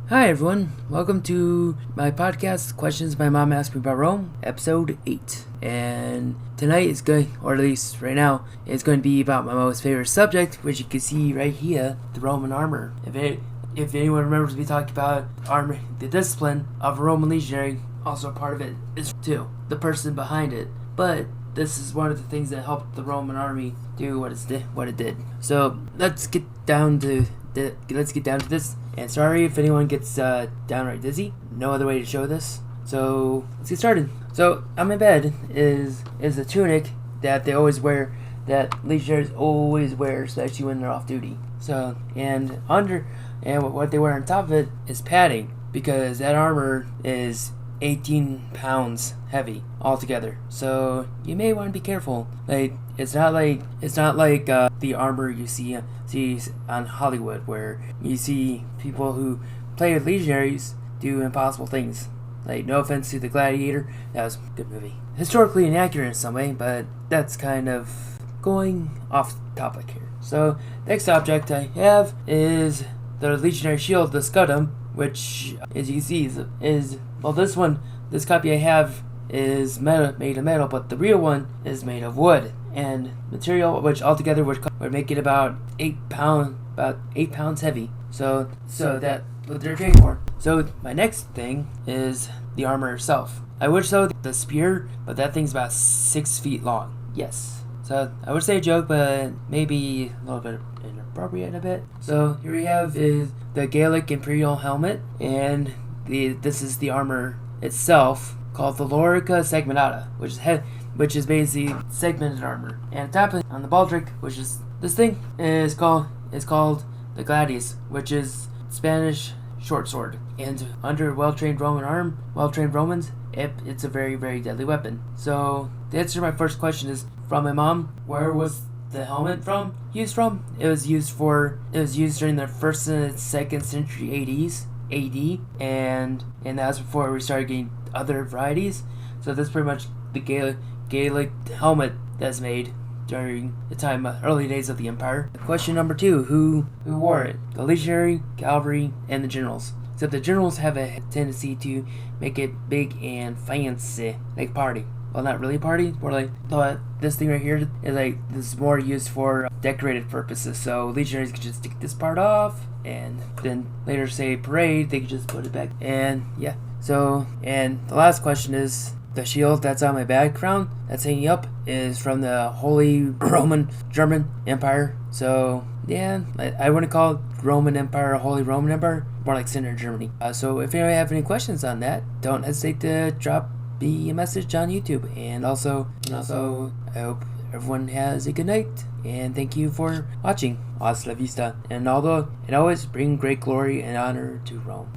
Hi everyone, welcome to my podcast, Questions My Mom Asked Me About Rome, episode 8. And tonight is going, or at least right now, it's going to be about my most favorite subject, which you can see right here, the Roman armor. If anyone remembers me talking about armor, the discipline of a Roman legionary, also part of it is too, the person behind it. But this is one of the things that helped the Roman army do what it did. So let's get down to this. And sorry if anyone gets downright dizzy. No other way to show this. So let's get started. So on my bed is a tunic that they always wear, that legionaries always wear, especially when they're off duty. So and what they wear on top of it is padding, because that armor is 18 pounds heavy altogether. So you may want to be careful. It's not like the armor you see on Hollywood, where you see people who play with legionaries do impossible things. No offense to The Gladiator, that was a good movie. Historically inaccurate in some way, but that's kind of going off topic here. So next object I have is the legionary shield, the Scutum, which, as you can see, this copy I have is made of metal, but the real one is made of wood and material, which altogether would make it about 8 pounds heavy. So that what they're trading for. So my next thing is the armor itself. I would show the spear, but that thing's about 6 feet long. Yes. So I would say a joke, but maybe a little bit inappropriate a bit. So here we have is the Gallic Imperial helmet, and this is the armor itself, called the Lorica Segmentata, which is basically segmented armor. And on the baldric, which is this thing, is called the Gladius, which is Spanish short sword. And under well-trained Romans, it's a very, very deadly weapon. So the answer to my first question is from my mom. Where was the helmet used from? It was used during the 1st and 2nd century AD, and that was before we started getting other varieties. So that's pretty much the Gallic helmet that's made during the early days of the empire. Question number 2: Who wore it? The legionary, cavalry, and the generals. Except the generals have a tendency to make it big and fancy, like party. Well, not really party, more like, but this thing right here is this is more used for decorated purposes. So legionaries can just take this part off, and then later say parade, they can just put it back. And yeah. So, and the last question is, the shield that's on my background, that's hanging up, is from the Holy Roman German Empire. So yeah, I wouldn't call it Roman Empire or Holy Roman Empire, more like Center Germany. So if you have any questions on that, don't hesitate to drop me a message on YouTube. And also, I hope everyone has a good night, and thank you for watching. Hasta la vista, and always bring great glory and honor to Rome.